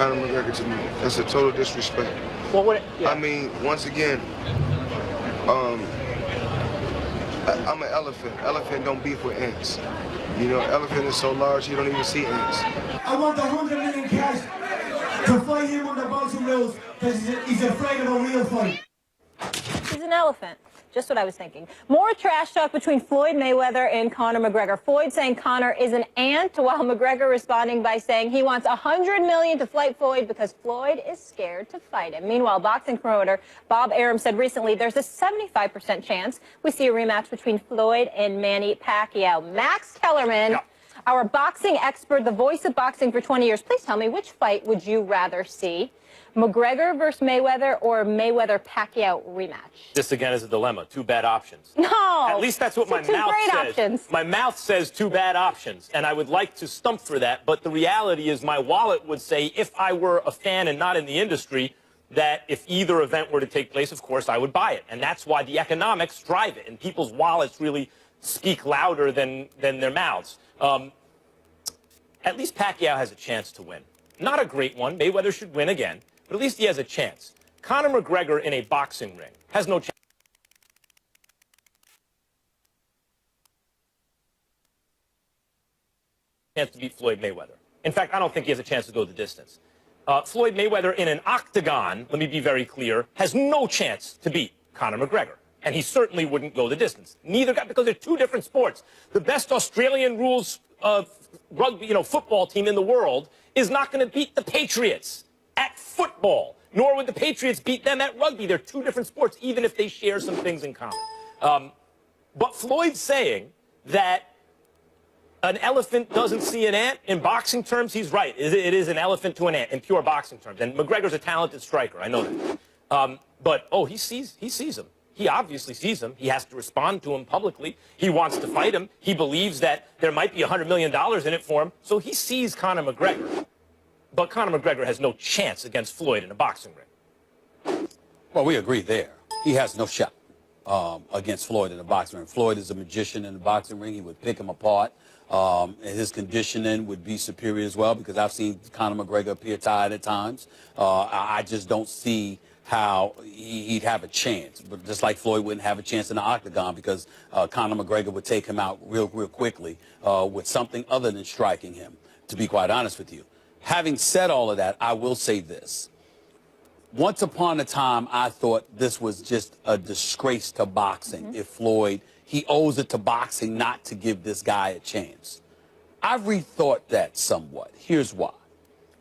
Conor McGregor to me. That's a total disrespect. Well, what? Yeah. I mean, once again, I'm an elephant. Elephant don't beef with ants. You know, elephant is so large you don't even see ants. I want the 100 million cash to fight him on the boxing rules because he's afraid of a real fight. He's an elephant. Just what I was thinking. More trash talk between Floyd Mayweather and Conor McGregor. Floyd saying Conor is an ant, while McGregor responding by saying he wants $100 million to fight Floyd because Floyd is scared to fight him. Meanwhile, boxing promoter Bob Arum said recently there's a 75% chance we see a rematch between Floyd and Manny Pacquiao. Max Kellerman, our boxing expert, the voice of boxing for 20 years, please tell me, which fight would you rather see? McGregor versus Mayweather or Mayweather-Pacquiao rematch? This again is a dilemma. Two bad options. No. At least that's what my mouth says. Options. My mouth says two bad options, and I would like to stump for that. But the reality is my wallet would say, if I were a fan and not in the industry, that if either event were to take place, of course, I would buy it. And that's why the economics drive it, and people's wallets really speak louder than their mouths. At least Pacquiao has a chance to win. Not a great one. Mayweather should win again. But at least he has a chance. Conor McGregor in a boxing ring has no chance to beat Floyd Mayweather. In fact, I don't think he has a chance to go the distance. Floyd Mayweather in an octagon, let me be very clear, has no chance to beat Conor McGregor. And he certainly wouldn't go the distance. Neither guy, because they're two different sports. The best Australian rules rugby, football team in the world is not going to beat the Patriots at football, nor would the Patriots beat them at rugby. They're two different sports, even if they share some things in common. But Floyd's saying that an elephant doesn't see an ant, in boxing terms, he's right. It is an elephant to an ant in pure boxing terms. And McGregor's a talented striker, I know that. But he sees him. He obviously sees him. He has to respond to him publicly. He wants to fight him. He believes that there might be $100 million in it for him. So he sees Conor McGregor. But Conor McGregor has no chance against Floyd in a boxing ring. Well, we agree there. He has no shot against Floyd in the boxing ring. Floyd is a magician in the boxing ring. He would pick him apart. And his conditioning would be superior as well, because I've seen Conor McGregor appear tired at times. I just don't see how he'd have a chance. But just like Floyd wouldn't have a chance in the octagon, because Conor McGregor would take him out real quickly with something other than striking him, to be quite honest with you. Having said all of that, I will say this. Once upon a time, I thought this was just a disgrace to boxing. If Floyd, he owes it to boxing not to give this guy a chance. I've rethought that somewhat. Here's why.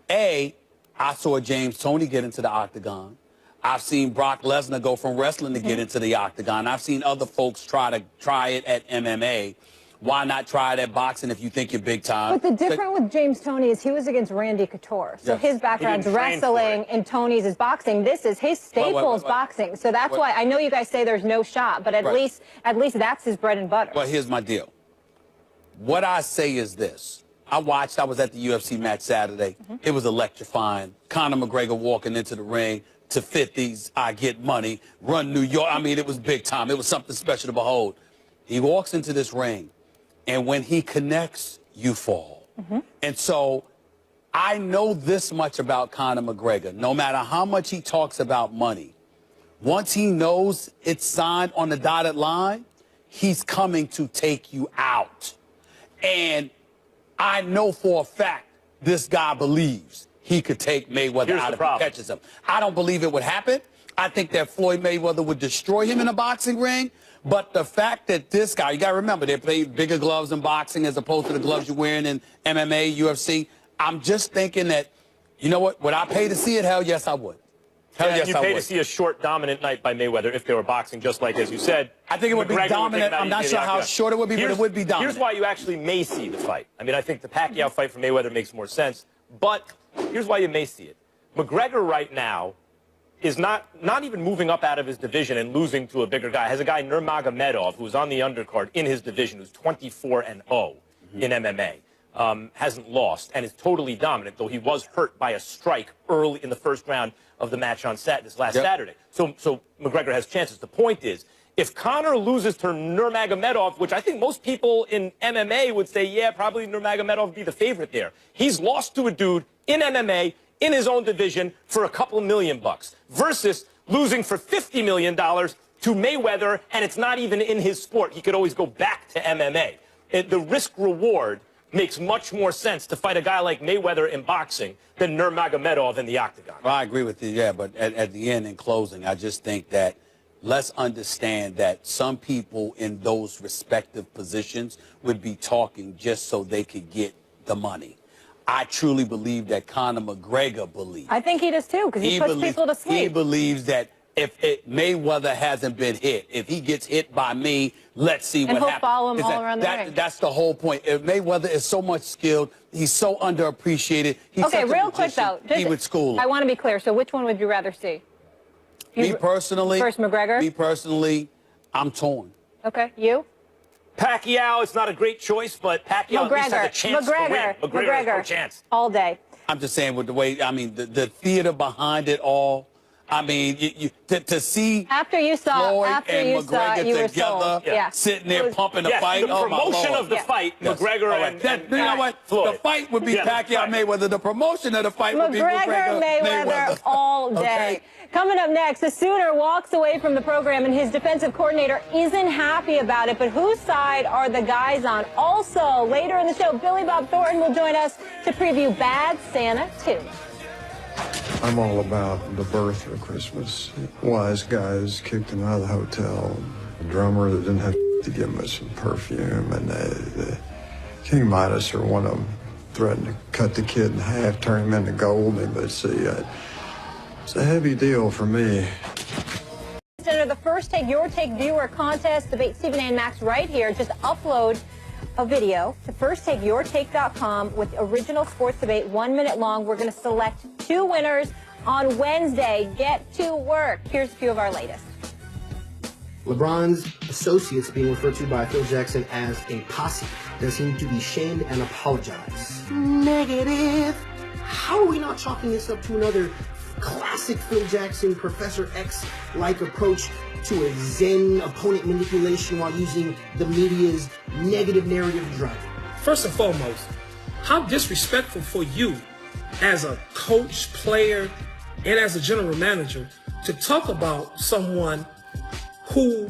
A, I saw James Toney get into the octagon. I've seen Brock Lesnar go from wrestling to get into the octagon. I've seen other folks try it at MMA. Why not try it at boxing if you think you're big time? But the difference with James Toney is he was against Randy Couture. So his background's wrestling and Tony's is boxing. This is his staples boxing. So that's why I know you guys say there's no shot, but at least that's his bread and butter. Well, here's my deal. What I say is this. I was at the UFC match Saturday. It was electrifying. Conor McGregor walking into the ring to 50s, I get money, run New York. I mean, it was big time. It was something special to behold. He walks into this ring. And when he connects, you fall. And so I know this much about Conor McGregor. No matter how much he talks about money, once he knows it's signed on the dotted line, he's coming to take you out. And I know for a fact this guy believes he could take Mayweather out if he catches him. I don't believe it would happen. I think that Floyd Mayweather would destroy him in a boxing ring. But the fact that this guy, you got to remember, they play bigger gloves in boxing as opposed to the gloves you're wearing in MMA, UFC. I'm just thinking that, you know what, would I pay to see it? Hell yes, I would. Hell yes, I would. You'd pay to see a short, dominant night by Mayweather if they were boxing, just like, as you said. I think it would be dominant. I'm not sure how short it would be, but it would be dominant. Here's why you actually may see the fight. I mean, I think the Pacquiao fight for Mayweather makes more sense. But here's why you may see it. McGregor right now is not even moving up out of his division and losing to a bigger guy. Has a guy, Nurmagomedov, who's on the undercard in his division, who's 24-0 in MMA, hasn't lost and is totally dominant, though he was hurt by a strike early in the first round of the match on this last Saturday. So McGregor has chances. The point is, if Conor loses to Nurmagomedov, which I think most people in MMA would say, yeah, probably Nurmagomedov would be the favorite there. He's lost to a dude in MMA in his own division for a couple $1 million versus losing for $50 million to Mayweather, and it's not even in his sport. He could always go back to MMA. The risk-reward makes much more sense to fight a guy like Mayweather in boxing than Nurmagomedov in the octagon. Well, I agree with you, yeah, but at the end, in closing, I just think that let's understand that some people in those respective positions would be talking just so they could get the money. I truly believe that Conor McGregor believes. I think he does too, because he puts people to sleep. He believes that if Mayweather hasn't been hit, if he gets hit by me, let's see what happens. And he'll follow him all around the ring. That's the whole point. If Mayweather is so much skilled, he's so underappreciated. He's okay, real quick though, he would school him. I want to be clear. So which one would you rather see? Me personally. First McGregor? Me personally, I'm torn. Okay, you? Pacquiao is not a great choice, but Pacquiao at least has a chance to win. McGregor has no chance. All day. I'm just saying with the way, I mean, the theater behind it all. I mean, to see after you saw Floyd after and you McGregor saw it, you were together, sold. Yeah. sitting there pumping the fight. The promotion of the fight, McGregor and you know what? Floyd. The fight would be Pacquiao Mayweather. The promotion of the fight would be McGregor Mayweather all day. Okay? Coming up next, the Sooner walks away from the program and his defensive coordinator isn't happy about it, but whose side are the guys on? Also, later in the show, Billy Bob Thornton will join us to preview Bad Santa 2. I'm all about the birth of Christmas. Wise guys kicked him out of the hotel. A drummer that didn't have to give him some perfume. And King Midas, or one of them, threatened to cut the kid in half, turn him into gold. But see, it's a heavy deal for me. Enter the First Take, Your Take viewer contest. Debate Stephen A. and Max right here. Just upload a video to firsttakeyourtake.com with original sports debate, 1 minute long. We're going to select 2 winners on Wednesday. Get to work. Here's a few of our latest. LeBron's associates being referred to by Phil Jackson as a posse. Does he need to be shamed and apologize? Negative. How are we not chalking this up to another classic Phil Jackson, Professor X-like approach to a Zen opponent manipulation while using the media's negative narrative drug? First and foremost, how disrespectful for you as a coach, player, and as a general manager to talk about someone who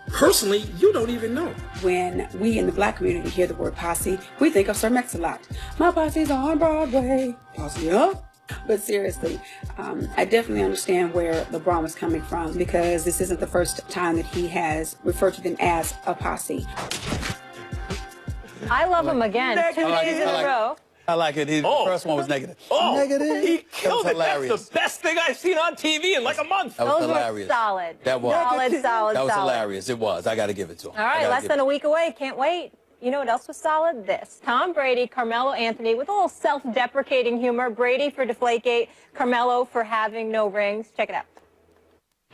personally you don't even know. When we in the black community hear the word posse, we think of Sir Mix-a-Lot. My posse's on Broadway. Posse up. But seriously, I definitely understand where LeBron was coming from, because this isn't the first time that he has referred to them as a posse. I love him again. 2 days in a row. I like it. The first one was negative. Negative? He killed it. That's the best thing I've seen on TV in like a month. That was Those hilarious. were solid. That was. Solid. That was hilarious. It was. I got to give it to him. All right, less than a week away. Can't wait. You know what else was solid? This. Tom Brady, Carmelo Anthony, with a little self-deprecating humor. Brady for Deflategate, Carmelo for having no rings. Check it out.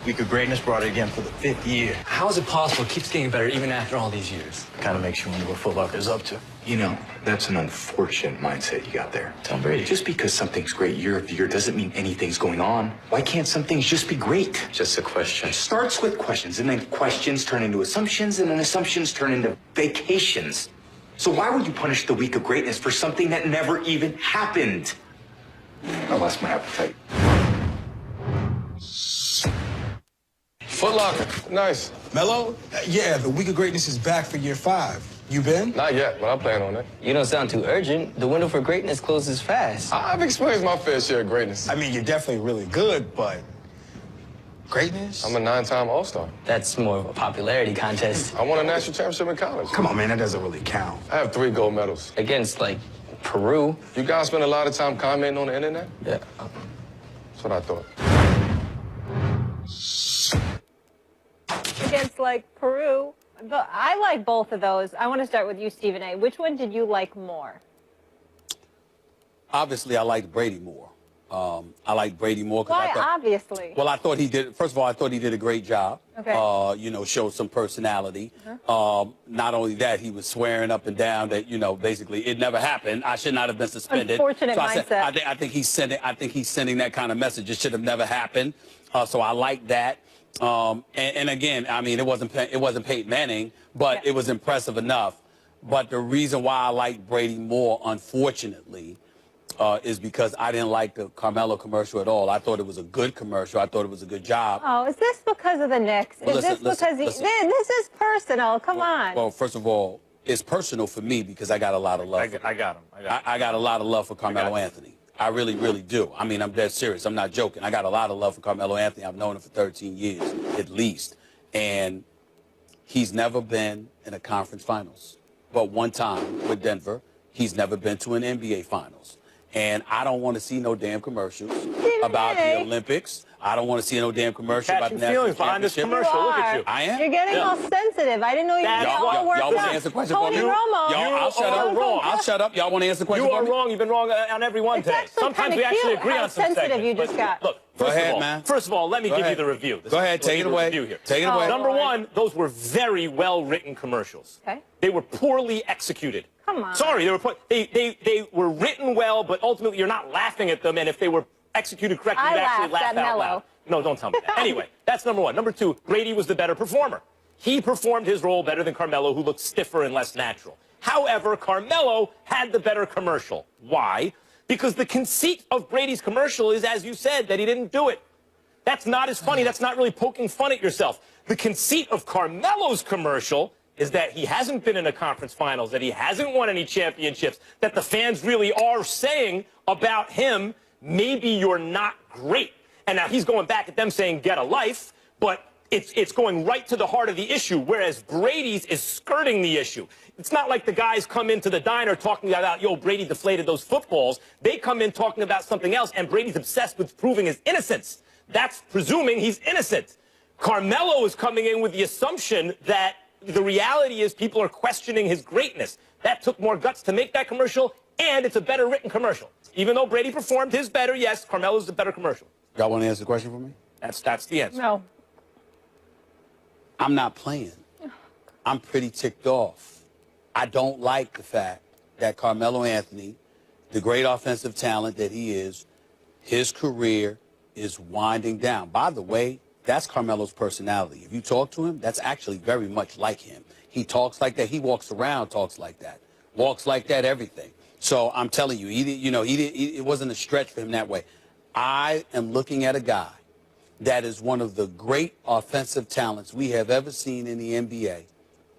Week of Greatness brought it again for the 5th year. How is it possible it keeps getting better even after all these years? Kind of makes you wonder what Foot Locker's up to. You know, that's an unfortunate mindset you got there. Tom Brady. Just because something's great year after year doesn't mean anything's going on. Why can't some things just be great? Just a question. It starts with questions, and then questions turn into assumptions, and then assumptions turn into vacations. So why would you punish the week of greatness for something that never even happened? I lost my appetite. Foot Locker, nice. Mello? Yeah, the Week of Greatness is back for year 5. You been? Not yet, but I'm planning on it. You don't sound too urgent. The window for greatness closes fast. I've experienced my fair share of greatness. I mean, you're definitely really good, but greatness? I'm a 9-time All-Star. That's more of a popularity contest. I won a national championship in college. Come on, man, that doesn't really count. I have 3 gold medals. Against, like, Peru. You guys spend a lot of time commenting on the internet? Yeah. That's what I thought. Against, like, Peru. But I like both of those. I want to start with you, Stephen A. Which one did you like more? Obviously, I liked Brady more. I liked Brady more. Why, obviously? Well, I thought he did, first of all, I thought he did a great job. Okay. You know, showed some personality. Not only that, he was swearing up and down that, you know, basically it never happened. I should not have been suspended. Unfortunate so mindset. I think he's sending that kind of message. It should have never happened. So I like that. And again, I mean, it wasn't Peyton Manning, but it was impressive enough. But the reason why I like Brady more, unfortunately, is because I didn't like the Carmelo commercial at all. I thought it was a good commercial. I thought it was a good job. Oh, is this because of the Knicks? Well, Is this because listen. this is personal? Come on. Well, first of all, it's personal for me because I got a lot of love. I got him. I got a lot of love for Carmelo Anthony. I really, really do. I mean, I'm dead serious. I'm not joking. I got a lot of love for Carmelo Anthony. I've known him for 13 years, at least. And he's never been in a conference finals. But one time with Denver, he's never been to an NBA finals. And I don't want to see no damn commercials about the Olympics. I don't want to see no damn commercial about the national championship. Commercial. Look at you. I am. You're getting all sensitive. I didn't know you were all worked Y'all want to up. answer the question for Tony me? Romo. I'll shut up. wrong. I'll shut up. Y'all want to answer the question You for are me? wrong. You've been wrong on every one today. Sometimes we actually agree on some sensitive segments. you just got. Look, Go ahead, man. First of all, let me give you the review. Go ahead. Take it away. Take it away. Number one, those were very well-written commercials. Okay. They were poorly executed. Come on. Sorry, they were written well, but ultimately you're not laughing at them. And if they were executed correctly, you'd actually laugh out loud. No, don't tell me that. Anyway, that's number one. Number two, Brady was the better performer. He performed his role better than Carmelo, who looked stiffer and less natural. However, Carmelo had the better commercial. Why? Because the conceit of Brady's commercial is, as you said, that he didn't do it. That's not as funny. That's not really poking fun at yourself. The conceit of Carmelo's commercial is that he hasn't been in a conference finals, that he hasn't won any championships, that the fans really are saying about him, maybe you're not great. And now he's going back at them saying, get a life, but it's going right to the heart of the issue, whereas Brady's is skirting the issue. It's not like the guys come into the diner talking about, yo, Brady deflated those footballs. They come in talking about something else, and Brady's obsessed with proving his innocence. That's presuming he's innocent. Carmelo is coming in with the assumption that the reality is people are questioning his greatness. That took more guts to make that commercial, and it's a better written commercial. Even though Brady performed his better, yes, Carmelo's the better commercial. Y'all want to answer the question for me? That's the answer. No. I'm not playing. I'm pretty ticked off. I don't like the fact that Carmelo Anthony, the great offensive talent that he is, his career is winding down. By the way, that's Carmelo's personality. If you talk to him, that's actually very much like him. He talks like that. He walks around, talks like that. Walks like that, everything. So I'm telling you, it wasn't a stretch for him that way. I am looking at a guy that is one of the great offensive talents we have ever seen in the NBA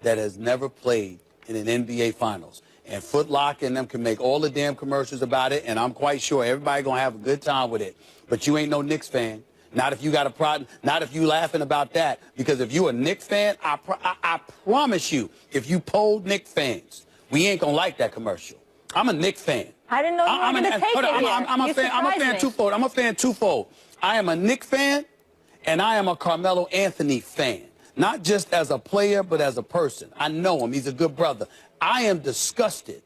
that has never played in an NBA Finals. And Foot Locker and them can make all the damn commercials about it, and I'm quite sure everybody going to have a good time with it. But you ain't no Knicks fan. Not if you got a problem. Not if you laughing about that. Because if you a Knicks fan, I promise you, if you polled Knicks fans, we ain't going to like that commercial. I'm a Knicks fan. I didn't know you were going to take it here. I'm a fan twofold. I'm a fan twofold. I am a Knicks fan, and I am a Carmelo Anthony fan. Not just as a player, but as a person. I know him. He's a good brother. I am disgusted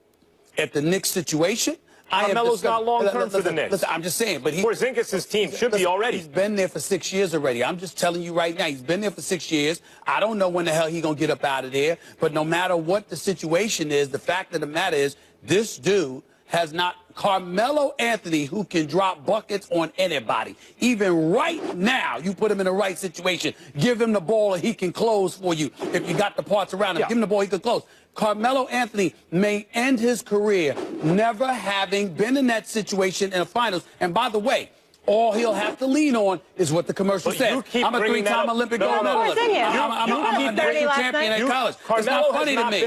at the Knicks situation. Carmelo's not long-term for the Knicks. Listen, I'm just saying. But Porzingis' team should be already. He's been there for 6 years already. I'm just telling you right now, he's been there for 6 years. I don't know when the hell he's going to get up out of there. But no matter what the situation is, the fact of the matter is, this dude has not Carmelo Anthony, who can drop buckets on anybody. Even right now, you put him in the right situation. Give him the ball and he can close for you. If you got the parts around him, give him the ball, he can close. Carmelo Anthony may end his career never having been in that situation in the finals. And by the way, all he'll have to lean on is what the commercial says. I'm a three-time Olympic gold medalist. I'm a national champion at college. It's not funny to me.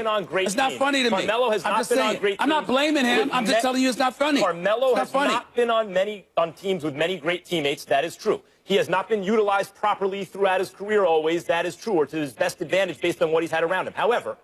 It's not funny to me. Carmelo has not been on great teams. I'm not blaming him. I'm just telling you it's not funny. Carmelo has not been on teams with many great teammates. That is true. He has not been utilized properly throughout his career always. That is true, or to his best advantage based on what he's had around him. However,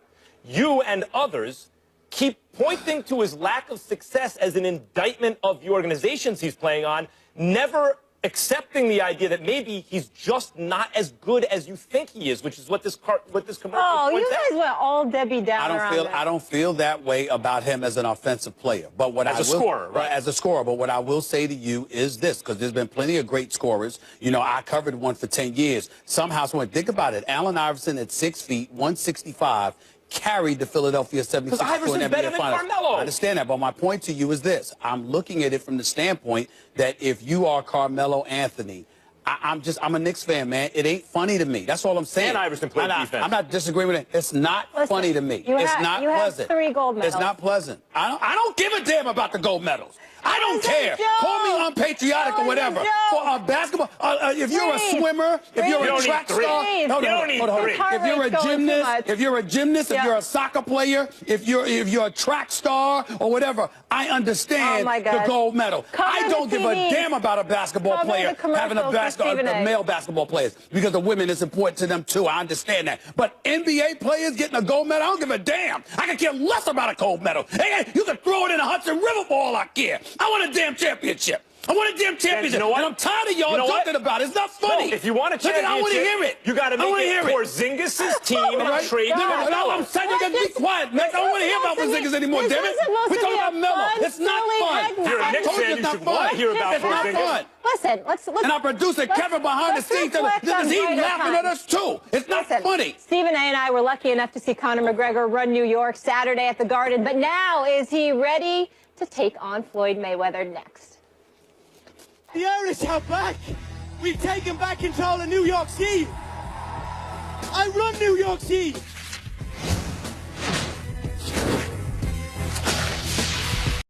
you and others keep pointing to his lack of success as an indictment of the organizations he's playing on, never accepting the idea that maybe he's just not as good as you think he is, which is what this commercial points out. You guys went all Debbie Downer on that. I don't feel that way about him as an offensive player. But what as a scorer, right? As a scorer. But what I will say to you is this, because there's been plenty of great scorers. You know, I covered one for 10 years. Somehow, think about it. Allen Iverson at 6 feet, 165, carried the Philadelphia 76ers to an NBA Finals. Iverson's better than Carmelo. I understand that, but my point to you is this. I'm looking at it from the standpoint that if you are Carmelo Anthony, I'm a Knicks fan, man. It ain't funny to me. That's all I'm saying. And Iverson played defense. I'm not disagreeing with it. It's not funny to me. It's not pleasant. You have 3 gold medals. It's not pleasant. I don't give a damn about the gold medals. I don't care. Call me unpatriotic or whatever. For a basketball, if you're a swimmer, if you're a track star, hold on. If you're a gymnast, if you're a soccer player, if you're a track star or whatever, I understand the gold medal. I don't give a damn about a basketball player having a male basketball players because the women is important to them too. I understand that. But NBA players getting a gold medal, I don't give a damn. I can care less about a gold medal. Hey, you can throw it in a Hudson River for all I care. I want a damn championship. I want a damn championship. And I'm tired of y'all talking about it. It's not funny. No, if you want a championship, I want to hear it. You got to make it Porzingis' team and trade No, I'm saying you got to be quiet, Max. I don't want to hear about Porzingis anymore, damn it. We're talking about Melo. It's not fun. You're a Knicks fan. You should want to hear about Porzingis. It's not fun. Listen, let's and our producer Kevin behind the scenes, he's laughing at us too. It's not funny. Stephen A. and I were lucky enough to see Conor McGregor run New York Saturday at the Garden, but now is he ready to take on Floyd Mayweather next? The Irish are back. We've taken back control of New York City. I run New York City.